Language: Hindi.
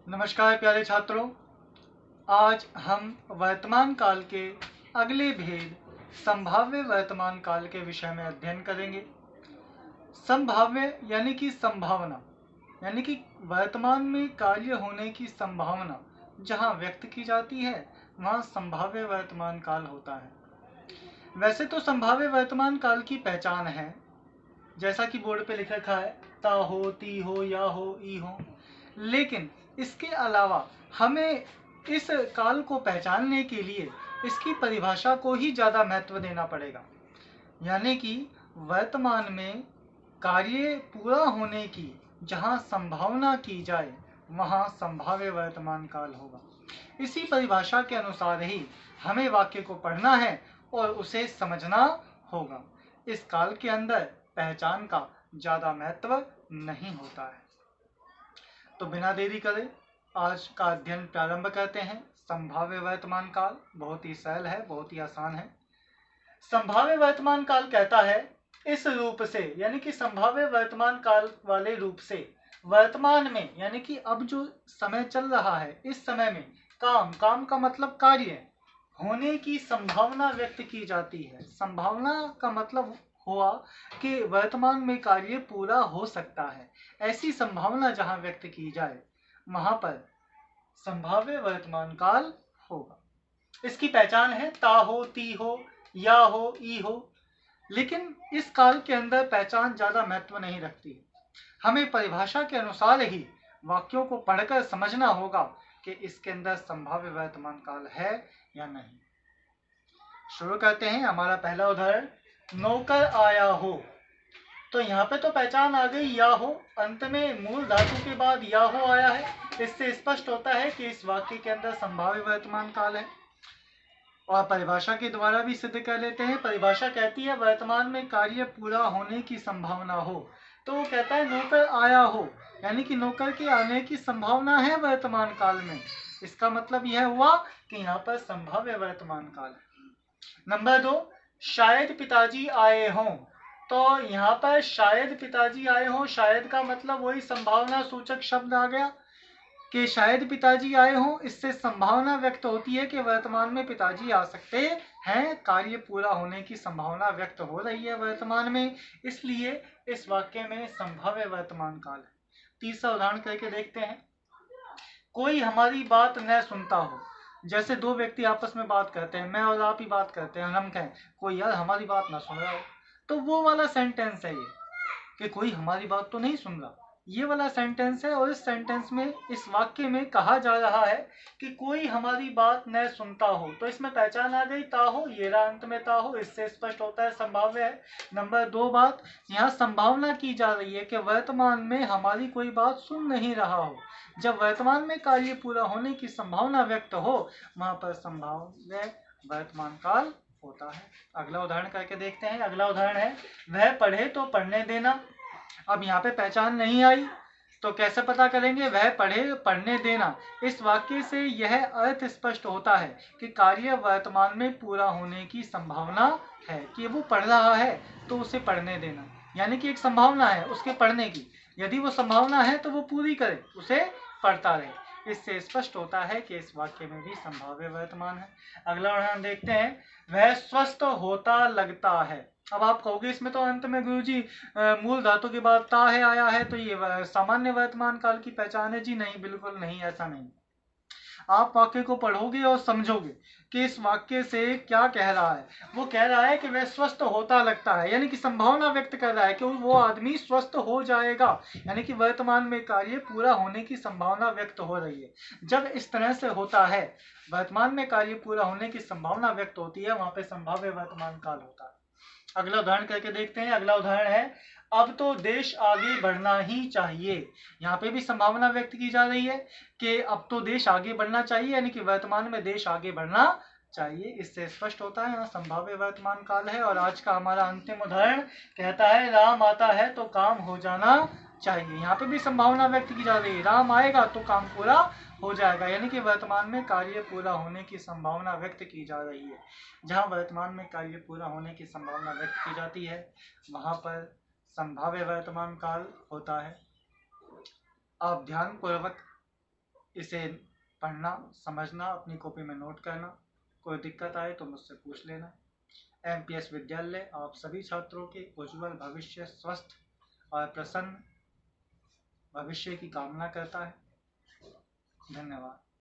नमस्कार प्यारे छात्रों। आज हम वर्तमान काल के अगले भेद संभाव्य वर्तमान काल के विषय में अध्ययन करेंगे। संभाव्य यानी कि संभावना, यानी कि वर्तमान में कार्य होने की संभावना जहां व्यक्त की जाती है वहां संभाव्य वर्तमान काल होता है। वैसे तो संभाव्य वर्तमान काल की पहचान है, जैसा कि बोर्ड पे लिखा रखा है, ता हो, ती हो, या हो, ई हो। लेकिन इसके अलावा हमें इस काल को पहचानने के लिए इसकी परिभाषा को ही ज़्यादा महत्व देना पड़ेगा। यानी कि वर्तमान में कार्य पूरा होने की जहाँ संभावना की जाए वहाँ संभाव्य वर्तमान काल होगा। इसी परिभाषा के अनुसार ही हमें वाक्य को पढ़ना है और उसे समझना होगा। इस काल के अंदर पहचान का ज़्यादा महत्व नहीं होता है। तो बिना देरी करे आज का अध्ययन प्रारंभ करते हैं। संभाव्य वर्तमान काल बहुत ही सरल है, बहुत ही आसान है। संभाव्य वर्तमान काल कहता है इस रूप से, यानी कि संभाव्य वर्तमान काल वाले रूप से वर्तमान में, यानी कि अब जो समय चल रहा है इस समय में काम का मतलब कार्य होने की संभावना व्यक्त की जाती है। संभावना का मतलब हुआ कि वर्तमान में कार्य पूरा हो सकता है। ऐसी संभावना जहां व्यक्त की जाए वहां पर संभाव्य वर्तमान काल होगा। इसकी पहचान है ता हो, ती हो, या हो, ई हो। लेकिन इस काल के अंदर पहचान ज्यादा महत्व नहीं रखती। हमें परिभाषा के अनुसार ही वाक्यों को पढ़कर समझना होगा कि इसके अंदर संभाव्य वर्तमान काल है या नहीं। शुरू करते हैं। हमारा पहला उदाहरण, नौकर आया हो। तो यहाँ पे तो पहचान आ गई, या हो, अंत में मूल धातु के बाद या हो आया है। इससे स्पष्ट होता है कि इस वाक्य के अंदर संभाव्य वर्तमान काल है। और परिभाषा के द्वारा भी सिद्ध कर लेते हैं। परिभाषा कहती है वर्तमान में कार्य पूरा होने की संभावना हो। तो वो कहता है नौकर आया हो, यानी कि नौकर के आने की संभावना है वर्तमान काल में। इसका मतलब यह हुआ कि यहाँ पर संभाव्य वर्तमान काल है। नंबर 2, शायद पिताजी आए हों। तो यहाँ पर शायद पिताजी आए हों, शायद का मतलब वही संभावना सूचक शब्द आ गया कि शायद पिताजी आए हों। इससे संभावना व्यक्त होती है कि वर्तमान में पिताजी आ सकते हैं। कार्य पूरा होने की संभावना व्यक्त हो रही है वर्तमान में, इसलिए इस वाक्य में संभाव्य वर्तमान काल है। तीसरा उदाहरण करके देखते हैं। कोई हमारी बात न सुनता हो। जैसे दो व्यक्ति आपस में बात करते हैं, मैं और आप ही बात करते हैं, हम कहें कोई यार हमारी बात ना सुन रहा हो, तो वो वाला सेंटेंस है ये कि कोई हमारी बात तो नहीं सुन रहा। ये वाला सेंटेंस है। और इस सेंटेंस में, इस वाक्य में कहा जा रहा है कि कोई हमारी बात न सुनता हो। तो इसमें पहचान आ गई, ता हो, ये रहा अंत में ता हो। इससे स्पष्ट होता है संभाव्य है। नंबर 2 बात, यहाँ संभावना की जा रही है कि वर्तमान में हमारी कोई बात सुन नहीं रहा हो। जब वर्तमान में कार्य पूरा होने की संभावना व्यक्त हो वहां पर संभाव्य वर्तमान काल होता है। अगला उदाहरण करके देखते हैं। अगला उदाहरण है, वह पढ़े तो पढ़ने देना। अब यहाँ पे पहचान नहीं आई तो कैसे पता करेंगे? वह पढ़े पढ़ने देना। इस वाक्य से यह अर्थ स्पष्ट होता है कि कार्य वर्तमान में पूरा होने की संभावना है, कि वो पढ़ रहा है तो उसे पढ़ने देना, यानी कि एक संभावना है उसके पढ़ने की। यदि वो संभावना है तो वो पूरी करे, उसे पढ़ता रहे। इससे स्पष्ट होता है कि इस वाक्य में भी संभाव्य वर्तमान है। अगला उदाहरण देखते हैं, वह स्वस्थ होता लगता है। अब आप कहोगे इसमें तो अंत में गुरुजी मूल धातु के बाद ता है आया है, तो ये सामान्य वर्तमान काल की पहचान है। जी नहीं, बिल्कुल नहीं, ऐसा नहीं। आप वाक्य को पढ़ोगे और समझोगे कि इस वाक्य से क्या कह रहा है। वो कह रहा है कि वह स्वस्थ होता लगता है, यानी कि संभावना व्यक्त कर रहा है कि वो आदमी स्वस्थ हो जाएगा, यानी कि वर्तमान में कार्य पूरा होने की संभावना व्यक्त हो रही है। जब इस तरह से होता है, वर्तमान में कार्य पूरा होने की संभावना व्यक्त होती है, वहां पे संभाव्य वर्तमान काल होता है। अगला उदाहरण करके देखते हैं। अगला उदाहरण है, अब तो देश आगे बढ़ना ही चाहिए। यहाँ पे भी संभावना व्यक्त की जा रही है कि अब तो देश आगे बढ़ना चाहिए, यानी कि वर्तमान में देश आगे बढ़ना चाहिए। इससे स्पष्ट होता है यहाँ संभाव्य वर्तमान काल है। और आज का हमारा अंतिम उदाहरण कहता है, राम आता है तो काम हो जाना चाहिए। यहाँ पे भी संभावना व्यक्त की जा रही है, राम आएगा तो काम पूरा हो जाएगा, यानी कि वर्तमान में कार्य पूरा होने की संभावना व्यक्त की जा रही है। जहाँ वर्तमान में कार्य पूरा होने की संभावना व्यक्त की जाती है वहां पर संभाव्य वर्तमान काल होता है। आप ध्यान पूर्वक इसे पढ़ना, समझना, अपनी कॉपी में नोट करना। कोई दिक्कत आए तो मुझसे पूछ लेना। एमपीएस विद्यालय आप सभी छात्रों के उज्जवल भविष्य, स्वस्थ और प्रसन्न भविष्य की कामना करता है। धन्यवाद।